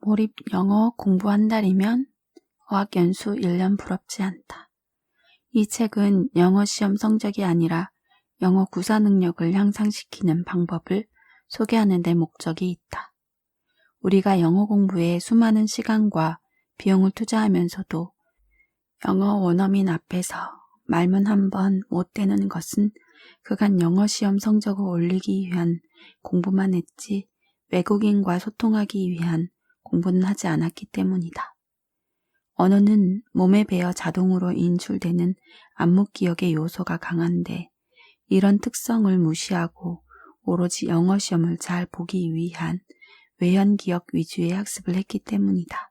몰입 영어 공부 한 달이면 어학연수 1년 부럽지 않다. 이 책은 영어 시험 성적이 아니라 영어 구사 능력을 향상시키는 방법을 소개하는 데 목적이 있다. 우리가 영어 공부에 수많은 시간과 비용을 투자하면서도 영어 원어민 앞에서 말문 한 번 못 대는 것은 그간 영어 시험 성적을 올리기 위한 공부만 했지 외국인과 소통하기 위한 공부는 하지 않았기 때문이다. 언어는 몸에 배어 자동으로 인출되는 암묵기억의 요소가 강한데 이런 특성을 무시하고 오로지 영어 시험을 잘 보기 위한 외연기억 위주의 학습을 했기 때문이다.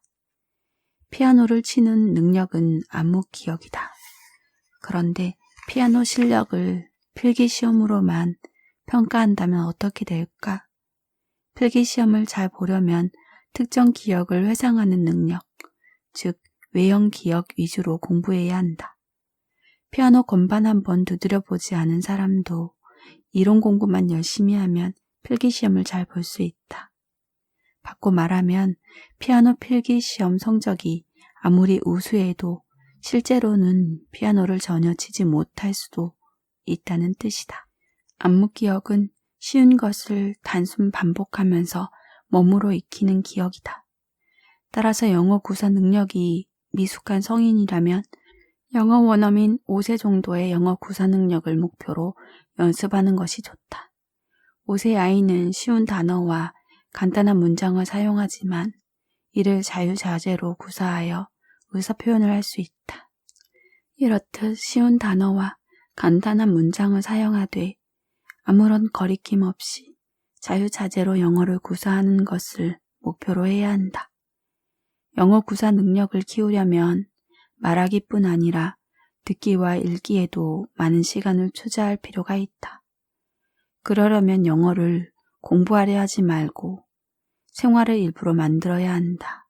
피아노를 치는 능력은 암묵기억이다. 그런데 피아노 실력을 필기시험으로만 평가한다면 어떻게 될까? 필기시험을 잘 보려면 특정 기억을 회상하는 능력, 즉 외연기억 위주로 공부해야 한다. 피아노 건반 한번 두드려보지 않은 사람도 이론 공부만 열심히 하면 필기시험을 잘 볼 수 있다. 바꿔 말하면 피아노 필기시험 성적이 아무리 우수해도 실제로는 피아노를 전혀 치지 못할 수도 있다는 뜻이다. 암묵기억은 쉬운 것을 단순 반복하면서 머무러 익히는 기억이다. 따라서 영어 구사 능력이 미숙한 성인이라면 영어 원어민 5세 정도의 영어 구사 능력을 목표로 연습하는 것이 좋다. 5세 아이는 쉬운 단어와 간단한 문장을 사용하지만 이를 자유자재로 구사하여 의사표현을 할 수 있다. 이렇듯 쉬운 단어와 간단한 문장을 사용하되 아무런 거리낌 없이 자유자재로 영어를 구사하는 것을 목표로 해야 한다. 영어 구사 능력을 키우려면 말하기뿐 아니라 듣기와 읽기에도 많은 시간을 투자할 필요가 있다. 그러려면 영어를 공부하려 하지 말고 생활의 일부로 만들어야 한다.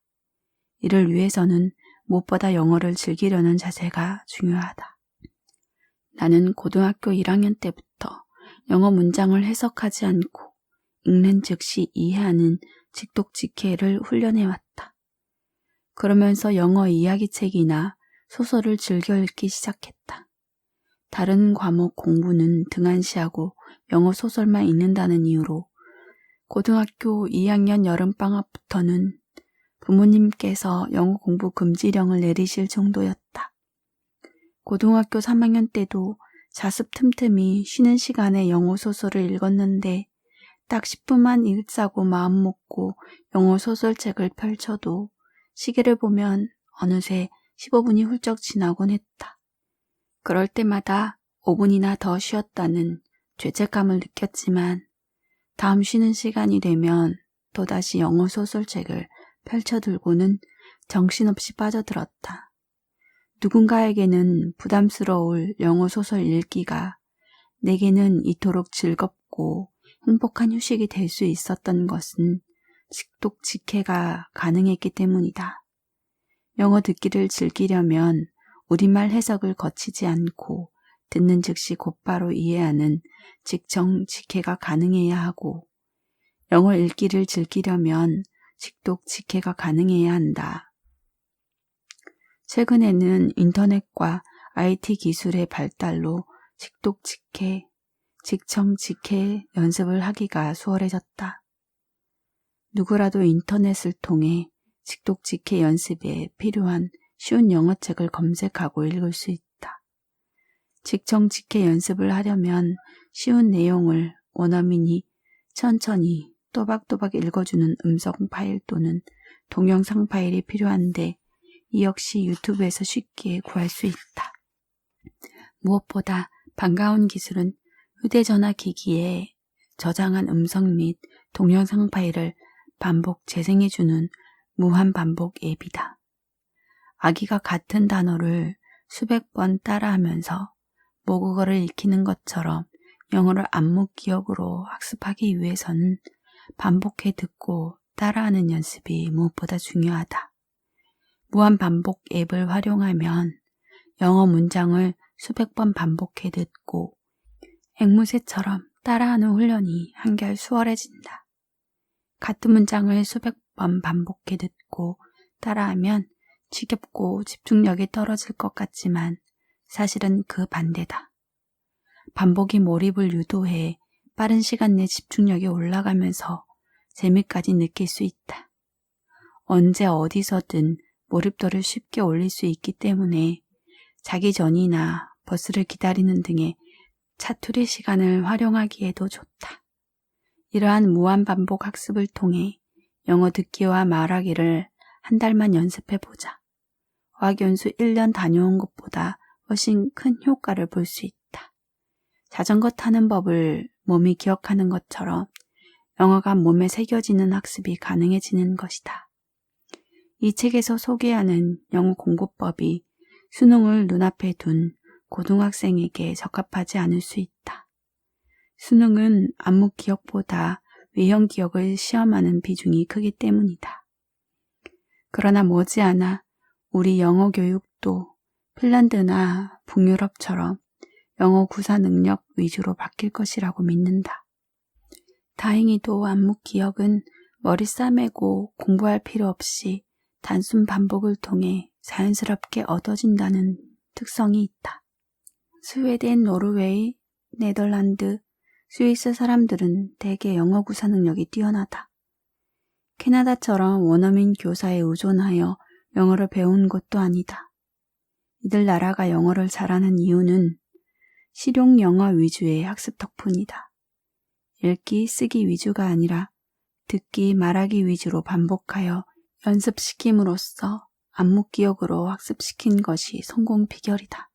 이를 위해서는 무엇보다 영어를 즐기려는 자세가 중요하다. 나는 고등학교 1학년 때부터 영어 문장을 해석하지 않고 읽는 즉시 이해하는 직독직해를 훈련해왔다. 그러면서 영어 이야기책이나 소설을 즐겨 읽기 시작했다. 다른 과목 공부는 등한시하고 영어 소설만 읽는다는 이유로 고등학교 2학년 여름방학부터는 부모님께서 영어 공부 금지령을 내리실 정도였다. 고등학교 3학년 때도 자습 틈틈이 쉬는 시간에 영어 소설을 읽었는데 딱 10분만 읽자고 마음먹고 영어 소설책을 펼쳐도 시계를 보면 어느새 15분이 훌쩍 지나곤 했다. 그럴 때마다 5분이나 더 쉬었다는 죄책감을 느꼈지만 다음 쉬는 시간이 되면 또다시 영어 소설책을 펼쳐들고는 정신없이 빠져들었다. 누군가에게는 부담스러울 영어 소설 읽기가 내게는 이토록 즐겁고 행복한 휴식이 될 수 있었던 것은 직독직해가 가능했기 때문이다. 영어 듣기를 즐기려면 우리말 해석을 거치지 않고 듣는 즉시 곧바로 이해하는 직정직해가 가능해야 하고 영어 읽기를 즐기려면 직독직해가 가능해야 한다. 최근에는 인터넷과 IT 기술의 발달로 직독직해, 직정직해 연습을 하기가 수월해졌다. 누구라도 인터넷을 통해 직독직해 연습에 필요한 쉬운 영어책을 검색하고 읽을 수 있다. 직정직해 연습을 하려면 쉬운 내용을 원어민이 천천히 또박또박 읽어주는 음성 파일 또는 동영상 파일이 필요한데 이 역시 유튜브에서 쉽게 구할 수 있다. 무엇보다 반가운 기술은 휴대전화 기기에 저장한 음성 및 동영상 파일을 반복 재생해주는 무한반복 앱이다. 아기가 같은 단어를 수백 번 따라하면서 모국어를 익히는 것처럼 영어를 암묵기억으로 학습하기 위해서는 반복해 듣고 따라하는 연습이 무엇보다 중요하다. 무한반복 앱을 활용하면 영어 문장을 수백 번 반복해 듣고 앵무새처럼 따라하는 훈련이 한결 수월해진다. 같은 문장을 수백 번 반복해 듣고 따라하면 지겹고 집중력이 떨어질 것 같지만 사실은 그 반대다. 반복이 몰입을 유도해 빠른 시간 내 집중력이 올라가면서 재미까지 느낄 수 있다. 언제 어디서든 몰입도를 쉽게 올릴 수 있기 때문에 자기 전이나 버스를 기다리는 등의 차투리 시간을 활용하기에도 좋다. 이러한 무한 반복 학습을 통해 영어 듣기와 말하기를 한 달만 연습해보자. 어학연수 1년 다녀온 것보다 훨씬 큰 효과를 볼 수 있다. 자전거 타는 법을 몸이 기억하는 것처럼 영어가 몸에 새겨지는 학습이 가능해지는 것이다. 이 책에서 소개하는 영어 공부법이 수능을 눈앞에 둔 고등학생에게 적합하지 않을 수 있다. 수능은 안목 기억보다 외형 기억을 시험하는 비중이 크기 때문이다. 그러나 머지않아 우리 영어 교육도 핀란드나 북유럽처럼 영어 구사 능력 위주로 바뀔 것이라고 믿는다. 다행히도 안목 기억은 머리 싸매고 공부할 필요 없이 단순 반복을 통해 자연스럽게 얻어진다는 특성이 있다. 스웨덴, 노르웨이, 네덜란드, 스위스 사람들은 대개 영어 구사 능력이 뛰어나다. 캐나다처럼 원어민 교사에 의존하여 영어를 배운 것도 아니다. 이들 나라가 영어를 잘하는 이유는 실용 영어 위주의 학습 덕분이다. 읽기, 쓰기 위주가 아니라 듣기, 말하기 위주로 반복하여 연습시킴으로써 안목 기억으로 학습시킨 것이 성공 비결이다.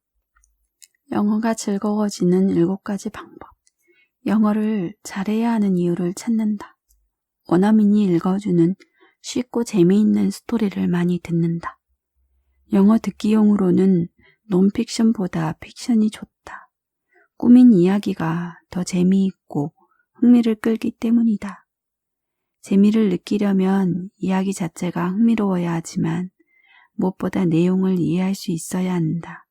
영어가 즐거워지는 7가지 방법. 영어를 잘해야 하는 이유를 찾는다. 원어민이 읽어주는 쉽고 재미있는 스토리를 많이 듣는다. 영어 듣기용으로는 논픽션보다 픽션이 좋다. 꾸민 이야기가 더 재미있고 흥미를 끌기 때문이다. 재미를 느끼려면 이야기 자체가 흥미로워야 하지만 무엇보다 내용을 이해할 수 있어야 한다.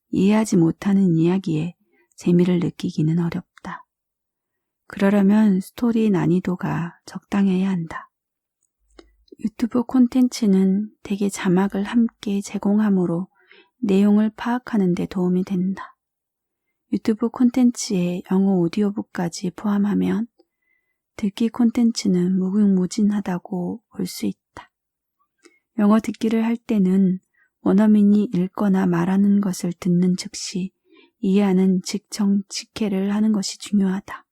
이해하지 못하는 이야기에 재미를 느끼기는 어렵다. 그러려면 스토리 난이도가 적당해야 한다. 유튜브 콘텐츠는 대개 자막을 함께 제공하므로 내용을 파악하는 데 도움이 된다. 유튜브 콘텐츠에 영어 오디오북까지 포함하면 듣기 콘텐츠는 무궁무진하다고 볼 수 있다. 영어 듣기를 할 때는 원어민이 읽거나 말하는 것을 듣는 즉시 이해하는 직청직해를 하는 것이 중요하다.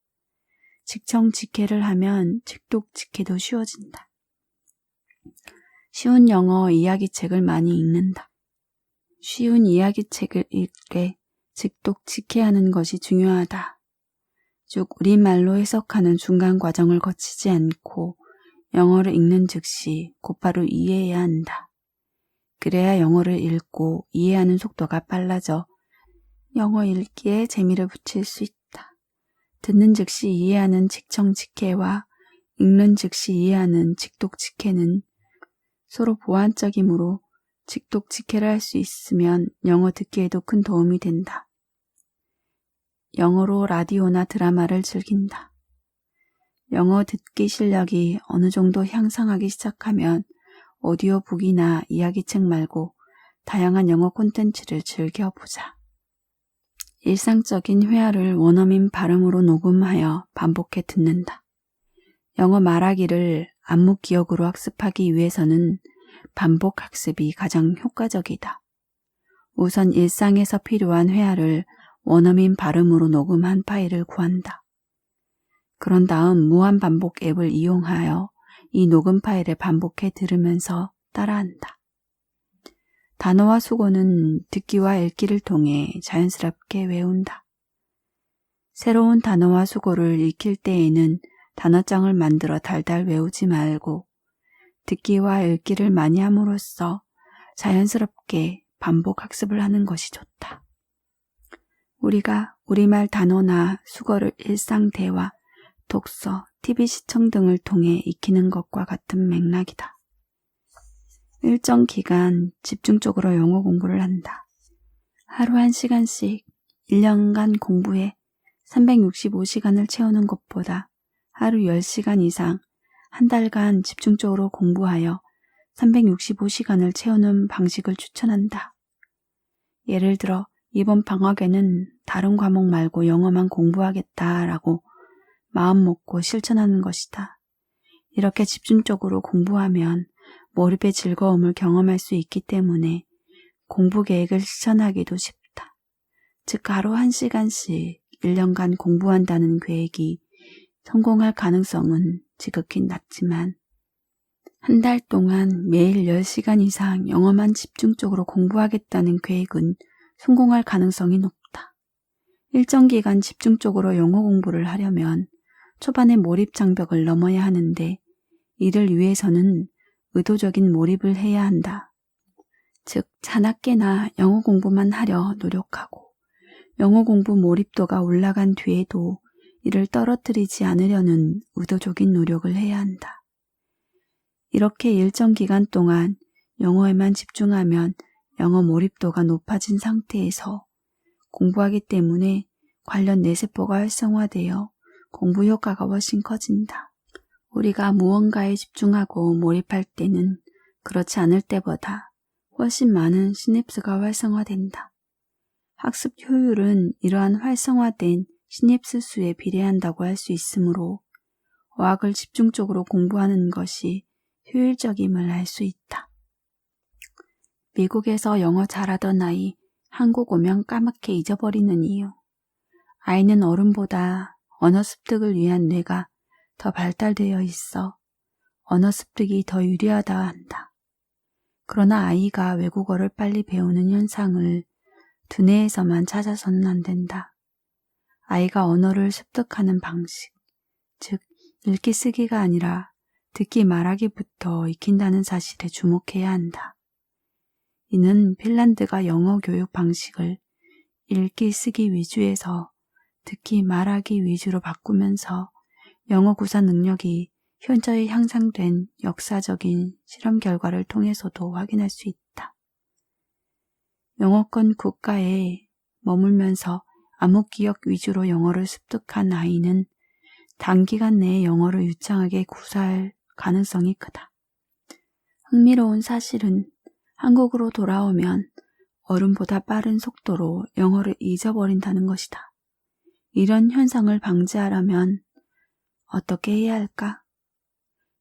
직청직해를 하면 직독직해도 쉬워진다. 쉬운 영어 이야기책을 많이 읽는다. 쉬운 이야기책을 읽되 직독직해하는 것이 중요하다. 즉 우리말로 해석하는 중간 과정을 거치지 않고 영어를 읽는 즉시 곧바로 이해해야 한다. 그래야 영어를 읽고 이해하는 속도가 빨라져 영어 읽기에 재미를 붙일 수 있다. 듣는 즉시 이해하는 직청직해와 읽는 즉시 이해하는 직독직해는 서로 보완적이므로 직독직해를 할 수 있으면 영어 듣기에도 큰 도움이 된다. 영어로 라디오나 드라마를 즐긴다. 영어 듣기 실력이 어느 정도 향상하기 시작하면 오디오북이나 이야기책 말고 다양한 영어 콘텐츠를 즐겨보자. 일상적인 회화를 원어민 발음으로 녹음하여 반복해 듣는다. 영어 말하기를 안목 기억으로 학습하기 위해서는 반복 학습이 가장 효과적이다. 우선 일상에서 필요한 회화를 원어민 발음으로 녹음한 파일을 구한다. 그런 다음 무한 반복 앱을 이용하여 이 녹음 파일을 반복해 들으면서 따라한다. 단어와 수고는 듣기와 읽기를 통해 자연스럽게 외운다. 새로운 단어와 수고를 익힐 때에는 단어장을 만들어 달달 외우지 말고 듣기와 읽기를 많이 함으로써 자연스럽게 반복 학습을 하는 것이 좋다. 우리가 우리말 단어나 수거를 일상 대화, 독서, TV 시청 등을 통해 익히는 것과 같은 맥락이다. 일정 기간 집중적으로 영어 공부를 한다. 하루 1시간씩 1년간 공부에 365시간을 채우는 것보다 하루 10시간 이상 한 달간 집중적으로 공부하여 365시간을 채우는 방식을 추천한다. 예를 들어 이번 방학에는 다른 과목 말고 영어만 공부하겠다라고 마음 먹고 실천하는 것이다. 이렇게 집중적으로 공부하면 몰입의 즐거움을 경험할 수 있기 때문에 공부 계획을 실천하기도 쉽다. 즉 하루 1시간씩 1년간 공부한다는 계획이 성공할 가능성은 지극히 낮지만 한 달 동안 매일 10시간 이상 영어만 집중적으로 공부하겠다는 계획은 성공할 가능성이 높다. 일정 기간 집중적으로 영어 공부를 하려면 초반에 몰입 장벽을 넘어야 하는데 이를 위해서는 의도적인 몰입을 해야 한다. 즉 자나깨나 영어 공부만 하려 노력하고 영어 공부 몰입도가 올라간 뒤에도 이를 떨어뜨리지 않으려는 의도적인 노력을 해야 한다. 이렇게 일정 기간 동안 영어에만 집중하면 영어 몰입도가 높아진 상태에서 공부하기 때문에 관련 뇌세포가 활성화되어 공부 효과가 훨씬 커진다. 우리가 무언가에 집중하고 몰입할 때는 그렇지 않을 때보다 훨씬 많은 시냅스가 활성화된다. 학습 효율은 이러한 활성화된 시냅스 수에 비례한다고 할 수 있으므로 어학을 집중적으로 공부하는 것이 효율적임을 알 수 있다. 미국에서 영어 잘하던 아이 한국 오면 까맣게 잊어버리는 이유. 아이는 어른보다 언어 습득을 위한 뇌가 더 발달되어 있어 언어 습득이 더 유리하다 한다. 그러나 아이가 외국어를 빨리 배우는 현상을 두뇌에서만 찾아서는 안 된다. 아이가 언어를 습득하는 방식, 즉 읽기 쓰기가 아니라 듣기 말하기부터 익힌다는 사실에 주목해야 한다. 이는 핀란드가 영어 교육 방식을 읽기 쓰기 위주에서 듣기 말하기 위주로 바꾸면서 영어 구사 능력이 현저히 향상된 역사적인 실험 결과를 통해서도 확인할 수 있다. 영어권 국가에 머물면서 암묵 기억 위주로 영어를 습득한 아이는 단기간 내에 영어를 유창하게 구사할 가능성이 크다. 흥미로운 사실은 한국으로 돌아오면 어른보다 빠른 속도로 영어를 잊어버린다는 것이다. 이런 현상을 방지하려면 어떻게 해야 할까?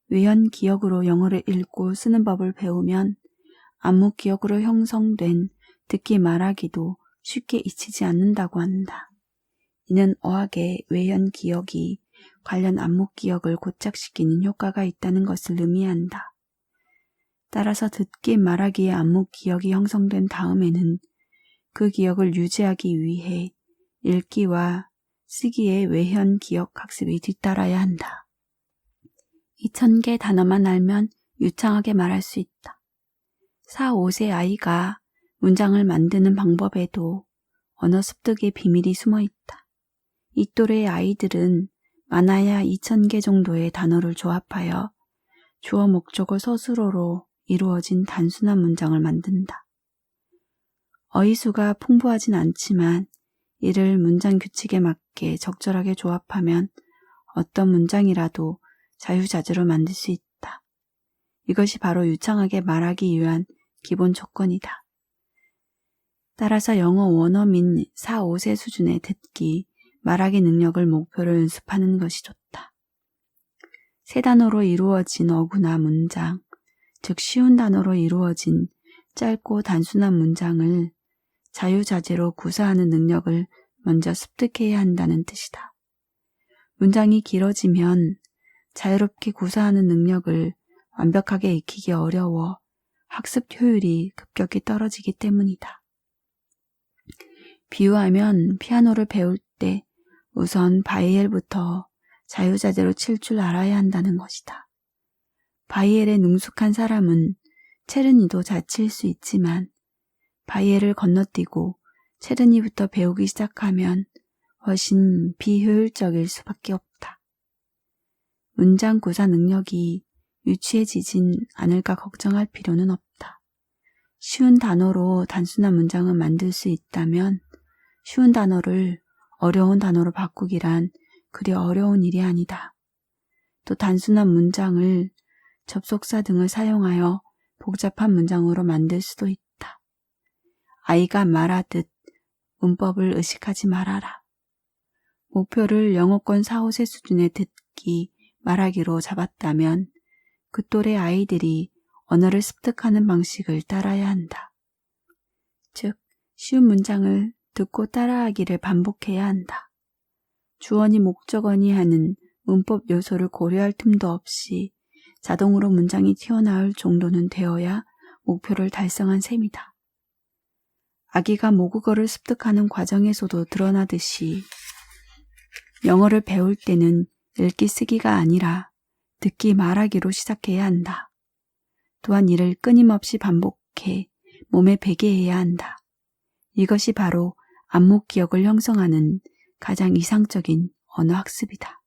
외연 기억으로 영어를 읽고 쓰는 법을 배우면 암묵 기억으로 형성된 듣기 말하기도 쉽게 잊히지 않는다고 한다. 이는 어학의 외연 기억이 관련 암묵 기억을 고착시키는 효과가 있다는 것을 의미한다. 따라서 듣기 말하기의 암묵 기억이 형성된 다음에는 그 기억을 유지하기 위해 읽기와 쓰기의 외현 기억 학습이 뒤따라야 한다. 2000개 단어만 알면 유창하게 말할 수 있다. 4, 5세 아이가 문장을 만드는 방법에도 언어 습득의 비밀이 숨어 있다. 이 또래의 아이들은 많아야 2000개 정도의 단어를 조합하여 주어 목적어 서술어로 이루어진 단순한 문장을 만든다. 어휘수가 풍부하진 않지만 이를 문장 규칙에 맞게 적절하게 조합하면 어떤 문장이라도 자유자재로 만들 수 있다. 이것이 바로 유창하게 말하기 위한 기본 조건이다. 따라서 영어 원어민 4, 5세 수준의 듣기, 말하기 능력을 목표로 연습하는 것이 좋다. 세 단어로 이루어진 어구나 문장, 즉 쉬운 단어로 이루어진 짧고 단순한 문장을 자유자재로 구사하는 능력을 먼저 습득해야 한다는 뜻이다. 문장이 길어지면 자유롭게 구사하는 능력을 완벽하게 익히기 어려워 학습 효율이 급격히 떨어지기 때문이다. 비유하면 피아노를 배울 때 우선 바이엘부터 자유자재로 칠 줄 알아야 한다는 것이다. 바이엘에 능숙한 사람은 체르니도 잘 칠 수 있지만 바이엘을 건너뛰고 체르니부터 배우기 시작하면 훨씬 비효율적일 수밖에 없다. 문장 구사 능력이 유치해지진 않을까 걱정할 필요는 없다. 쉬운 단어로 단순한 문장을 만들 수 있다면 쉬운 단어를 어려운 단어로 바꾸기란 그리 어려운 일이 아니다. 또 단순한 문장을 접속사 등을 사용하여 복잡한 문장으로 만들 수도 있다. 아이가 말하듯 문법을 의식하지 말아라. 목표를 영어권 4, 5세 수준의 듣기, 말하기로 잡았다면 그 또래 아이들이 언어를 습득하는 방식을 따라야 한다. 즉, 쉬운 문장을 듣고 따라하기를 반복해야 한다. 주어니 목적어니 하는 문법 요소를 고려할 틈도 없이 자동으로 문장이 튀어나올 정도는 되어야 목표를 달성한 셈이다. 아기가 모국어를 습득하는 과정에서도 드러나듯이 영어를 배울 때는 읽기 쓰기가 아니라 듣기 말하기로 시작해야 한다. 또한 이를 끊임없이 반복해 몸에 배게 해야 한다. 이것이 바로 안목 기억을 형성하는 가장 이상적인 언어 학습이다.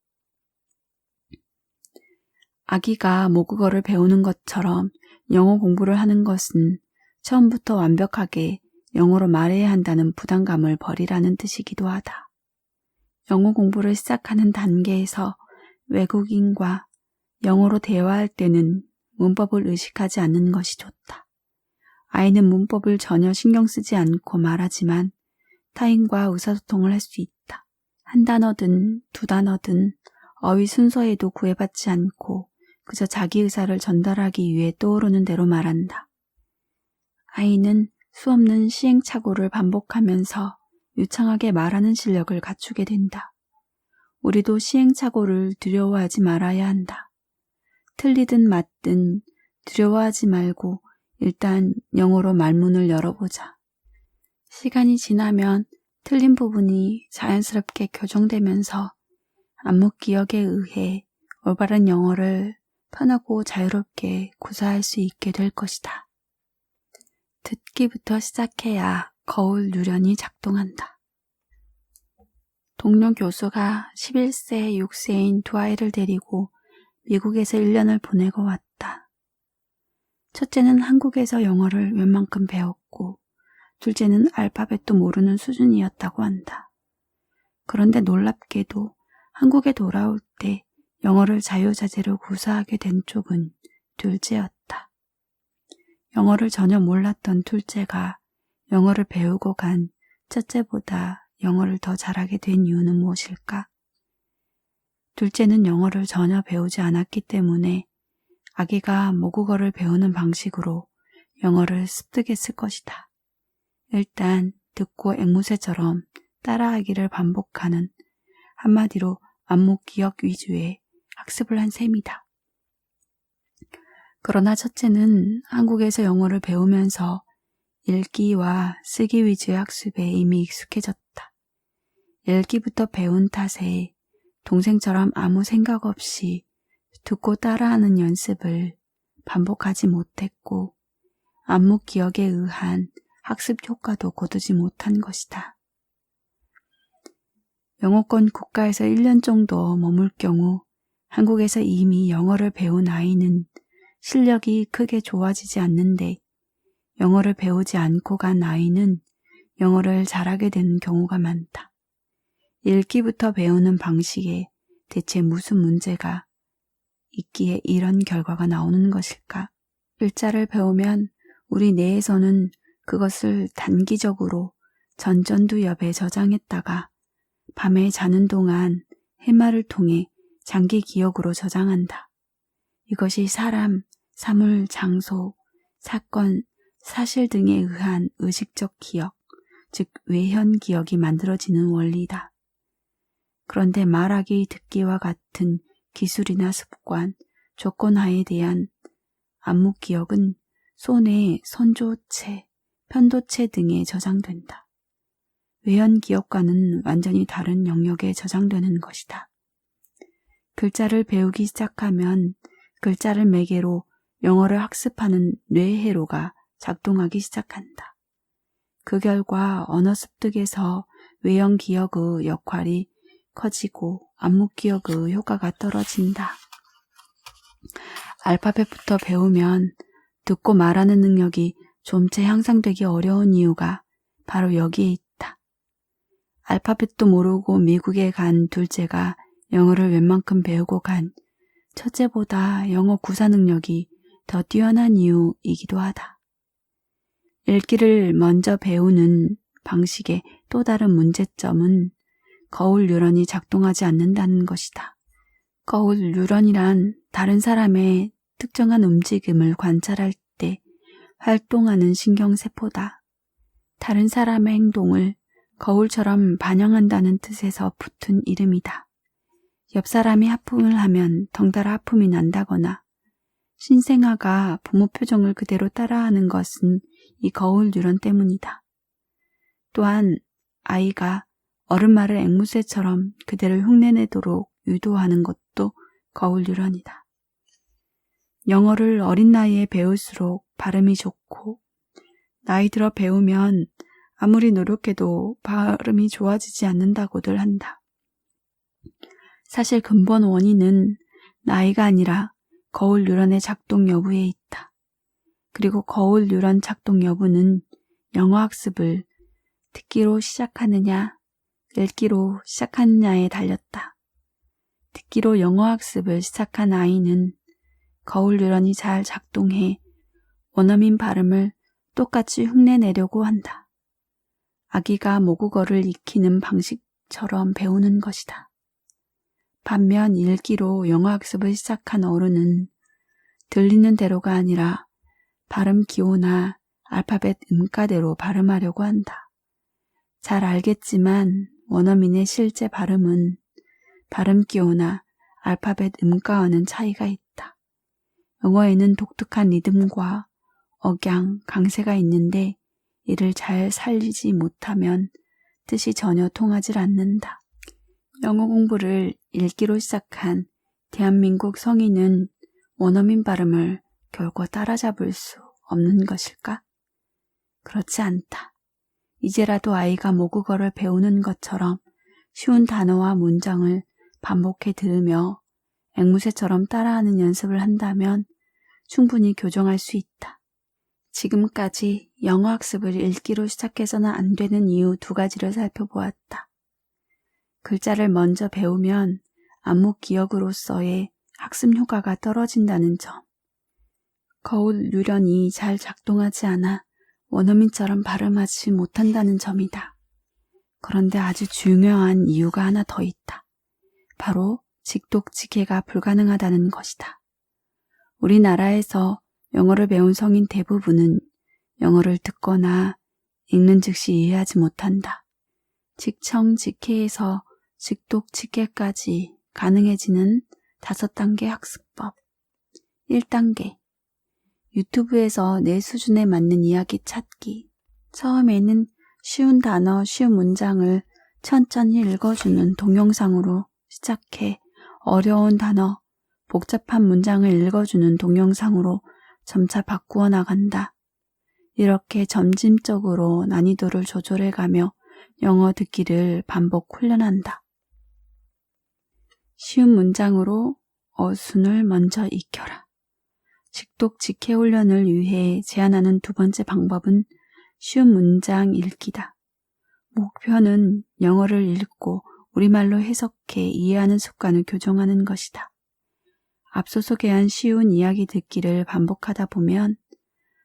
아기가 모국어를 배우는 것처럼 영어 공부를 하는 것은 처음부터 완벽하게 영어로 말해야 한다는 부담감을 버리라는 뜻이기도 하다. 영어 공부를 시작하는 단계에서 외국인과 영어로 대화할 때는 문법을 의식하지 않는 것이 좋다. 아이는 문법을 전혀 신경 쓰지 않고 말하지만 타인과 의사소통을 할 수 있다. 한 단어든 두 단어든 어휘 순서에도 구애받지 않고 그저 자기 의사를 전달하기 위해 떠오르는 대로 말한다. 아이는 수없는 시행착오를 반복하면서 유창하게 말하는 실력을 갖추게 된다. 우리도 시행착오를 두려워하지 말아야 한다. 틀리든 맞든 두려워하지 말고 일단 영어로 말문을 열어보자. 시간이 지나면 틀린 부분이 자연스럽게 교정되면서 안목 기억에 의해 올바른 영어를 편하고 자유롭게 구사할 수 있게 될 것이다. 듣기부터 시작해야 거울 유련이 작동한다. 동료 교수가 11세, 6세인 두 아이를 데리고 미국에서 1년을 보내고 왔다. 첫째는 한국에서 영어를 웬만큼 배웠고 둘째는 알파벳도 모르는 수준이었다고 한다. 그런데 놀랍게도 한국에 돌아올 때 영어를 자유자재로 구사하게 된 쪽은 둘째였다. 영어를 전혀 몰랐던 둘째가 영어를 배우고 간 첫째보다 영어를 더 잘하게 된 이유는 무엇일까? 둘째는 영어를 전혀 배우지 않았기 때문에 아기가 모국어를 배우는 방식으로 영어를 습득했을 것이다. 일단 듣고 앵무새처럼 따라하기를 반복하는 한마디로 안목 기억 위주의 학습을 한 셈이다. 그러나 첫째는 한국에서 영어를 배우면서 읽기와 쓰기 위주의 학습에 이미 익숙해졌다. 읽기부터 배운 탓에 동생처럼 아무 생각 없이 듣고 따라하는 연습을 반복하지 못했고 안목 기억에 의한 학습 효과도 거두지 못한 것이다. 영어권 국가에서 1년 정도 머물 경우 한국에서 이미 영어를 배운 아이는 실력이 크게 좋아지지 않는데 영어를 배우지 않고 간 아이는 영어를 잘하게 되는 경우가 많다. 읽기부터 배우는 방식에 대체 무슨 문제가 있기에 이런 결과가 나오는 것일까? 글자를 배우면 우리 뇌에서는 그것을 단기적으로 전전두엽에 저장했다가 밤에 자는 동안 해마를 통해 장기 기억으로 저장한다. 이것이 사람, 사물, 장소, 사건, 사실 등에 의한 의식적 기억, 즉 외현 기억이 만들어지는 원리다. 그런데 말하기, 듣기와 같은 기술이나 습관, 조건하에 대한 안목 기억은 손의 선조체, 편도체 등에 저장된다. 외현 기억과는 완전히 다른 영역에 저장되는 것이다. 글자를 배우기 시작하면 글자를 매개로 영어를 학습하는 뇌회로가 작동하기 시작한다. 그 결과 언어 습득에서 외형 기억의 역할이 커지고 안목 기억의 효과가 떨어진다. 알파벳부터 배우면 듣고 말하는 능력이 좀체 향상되기 어려운 이유가 바로 여기에 있다. 알파벳도 모르고 미국에 간 둘째가 영어를 웬만큼 배우고 간 첫째보다 영어 구사 능력이 더 뛰어난 이유이기도 하다. 읽기를 먼저 배우는 방식의 또 다른 문제점은 거울 뉴런이 작동하지 않는다는 것이다. 거울 뉴런이란 다른 사람의 특정한 움직임을 관찰할 때 활동하는 신경세포다. 다른 사람의 행동을 거울처럼 반영한다는 뜻에서 붙은 이름이다. 옆 사람이 하품을 하면 덩달아 하품이 난다거나 신생아가 부모 표정을 그대로 따라하는 것은 이 거울 뉴런 때문이다. 또한 아이가 어른 말을 앵무새처럼 그대로 흉내내도록 유도하는 것도 거울 뉴런이다. 영어를 어린 나이에 배울수록 발음이 좋고 나이 들어 배우면 아무리 노력해도 발음이 좋아지지 않는다고들 한다. 사실 근본 원인은 나이가 아니라 거울 뉴런의 작동 여부에 있다. 그리고 거울 뉴런 작동 여부는 영어 학습을 듣기로 시작하느냐, 읽기로 시작하느냐에 달렸다. 듣기로 영어 학습을 시작한 아이는 거울 뉴런이 잘 작동해 원어민 발음을 똑같이 흉내내려고 한다. 아기가 모국어를 익히는 방식처럼 배우는 것이다. 반면 읽기로 영어 학습을 시작한 어른은 들리는 대로가 아니라 발음 기호나 알파벳 음가대로 발음하려고 한다. 잘 알겠지만 원어민의 실제 발음은 발음 기호나 알파벳 음가와는 차이가 있다. 영어에는 독특한 리듬과 억양, 강세가 있는데 이를 잘 살리지 못하면 뜻이 전혀 통하지 않는다. 영어 공부를 읽기로 시작한 대한민국 성인은 원어민 발음을 결코 따라잡을 수 없는 것일까? 그렇지 않다. 이제라도 아이가 모국어를 배우는 것처럼 쉬운 단어와 문장을 반복해 들으며 앵무새처럼 따라하는 연습을 한다면 충분히 교정할 수 있다. 지금까지 영어 학습을 읽기로 시작해서는 안 되는 이유 2가지를 살펴보았다. 글자를 먼저 배우면 암묵 기억으로서의 학습 효과가 떨어진다는 점, 거울 뉴런이 잘 작동하지 않아 원어민처럼 발음하지 못한다는 점이다. 그런데 아주 중요한 이유가 하나 더 있다. 바로 직독직해가 불가능하다는 것이다. 우리나라에서 영어를 배운 성인 대부분은 영어를 듣거나 읽는 즉시 이해하지 못한다. 직청직해에서 직독직해까지 가능해지는 5단계 학습법. 1단계. 유튜브에서 내 수준에 맞는 이야기 찾기. 처음에는 쉬운 단어, 쉬운 문장을 천천히 읽어주는 동영상으로 시작해 어려운 단어, 복잡한 문장을 읽어주는 동영상으로 점차 바꾸어 나간다. 이렇게 점진적으로 난이도를 조절해가며 영어 듣기를 반복 훈련한다. 쉬운 문장으로 어순을 먼저 익혀라. 직독직해 훈련을 위해 제안하는 2번째 방법은 쉬운 문장 읽기다. 목표는 영어를 읽고 우리말로 해석해 이해하는 습관을 교정하는 것이다. 앞서 소개한 쉬운 이야기 듣기를 반복하다 보면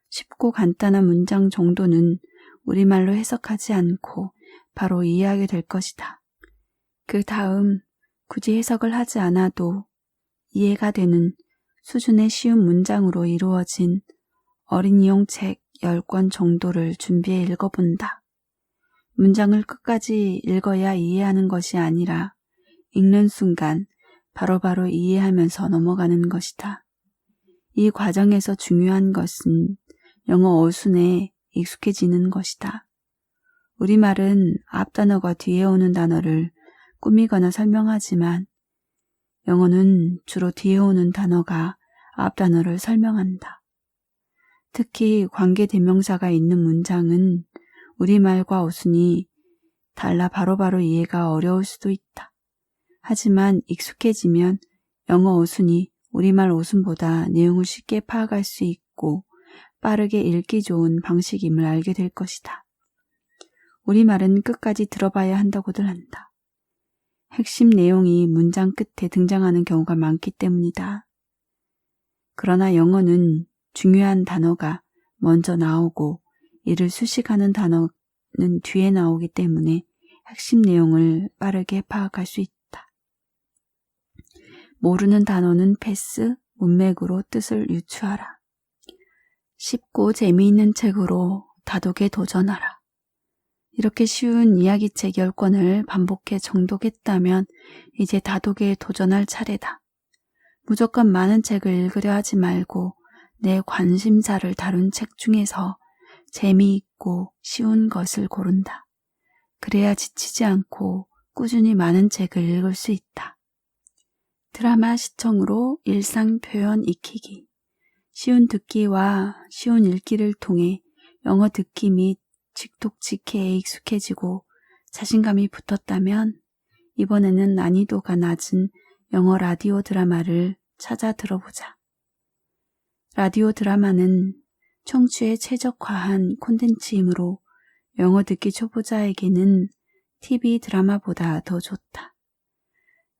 쉽고 간단한 문장 정도는 우리말로 해석하지 않고 바로 이해하게 될 것이다. 그 다음 굳이 해석을 하지 않아도 이해가 되는 수준의 쉬운 문장으로 이루어진 어린이용 책 10권 정도를 준비해 읽어본다. 문장을 끝까지 읽어야 이해하는 것이 아니라 읽는 순간 바로바로 이해하면서 넘어가는 것이다. 이 과정에서 중요한 것은 영어 어순에 익숙해지는 것이다. 우리말은 앞 단어가 뒤에 오는 단어를 꾸미거나 설명하지만 영어는 주로 뒤에 오는 단어가 앞 단어를 설명한다. 특히 관계대명사가 있는 문장은 우리말과 어순이 달라 바로바로 이해가 어려울 수도 있다. 하지만 익숙해지면 영어 어순이 우리말 어순보다 내용을 쉽게 파악할 수 있고 빠르게 읽기 좋은 방식임을 알게 될 것이다. 우리말은 끝까지 들어봐야 한다고들 한다. 핵심 내용이 문장 끝에 등장하는 경우가 많기 때문이다. 그러나 영어는 중요한 단어가 먼저 나오고 이를 수식하는 단어는 뒤에 나오기 때문에 핵심 내용을 빠르게 파악할 수 있다. 모르는 단어는 패스, 문맥으로 뜻을 유추하라. 쉽고 재미있는 책으로 다독에 도전하라. 이렇게 쉬운 이야기책 10권을 반복해 정독했다면 이제 다독에 도전할 차례다. 무조건 많은 책을 읽으려 하지 말고 내 관심사를 다룬 책 중에서 재미있고 쉬운 것을 고른다. 그래야 지치지 않고 꾸준히 많은 책을 읽을 수 있다. 드라마 시청으로 일상 표현 익히기. 쉬운 듣기와 쉬운 읽기를 통해 영어 듣기 및 직독직해에 익숙해지고 자신감이 붙었다면 이번에는 난이도가 낮은 영어 라디오 드라마를 찾아 들어보자. 라디오 드라마는 청취에 최적화한 콘텐츠이므로 영어 듣기 초보자에게는 TV 드라마보다 더 좋다.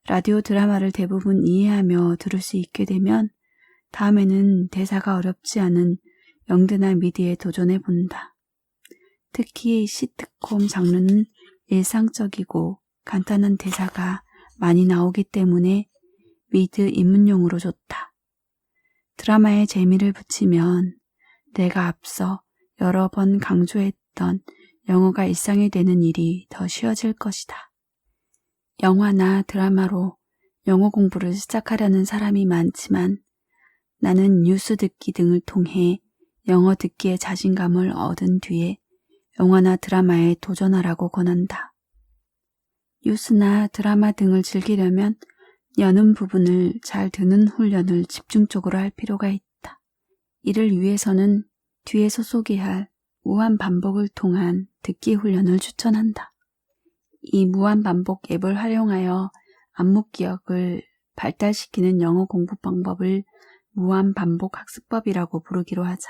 라디오 드라마를 대부분 이해하며 들을 수 있게 되면 다음에는 대사가 어렵지 않은 영드나 미드에 도전해 본다. 특히 시트콤 장르는 일상적이고 간단한 대사가 많이 나오기 때문에 미드 입문용으로 좋다. 드라마에 재미를 붙이면 내가 앞서 여러 번 강조했던 영어가 일상이 되는 일이 더 쉬워질 것이다. 영화나 드라마로 영어 공부를 시작하려는 사람이 많지만 나는 뉴스 듣기 등을 통해 영어 듣기에 자신감을 얻은 뒤에 영화나 드라마에 도전하라고 권한다. 뉴스나 드라마 등을 즐기려면 여는 부분을 잘 듣는 훈련을 집중적으로 할 필요가 있다. 이를 위해서는 뒤에서 소개할 무한 반복을 통한 듣기 훈련을 추천한다. 이 무한 반복 앱을 활용하여 안목 기억을 발달시키는 영어 공부 방법을 무한 반복 학습법이라고 부르기로 하자.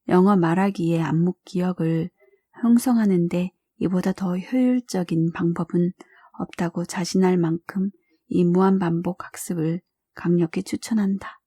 영어 말하기의 안목 기억을 형성하는데 이보다 더 효율적인 방법은 없다고 자신할 만큼 이 무한 반복 학습을 강력히 추천한다.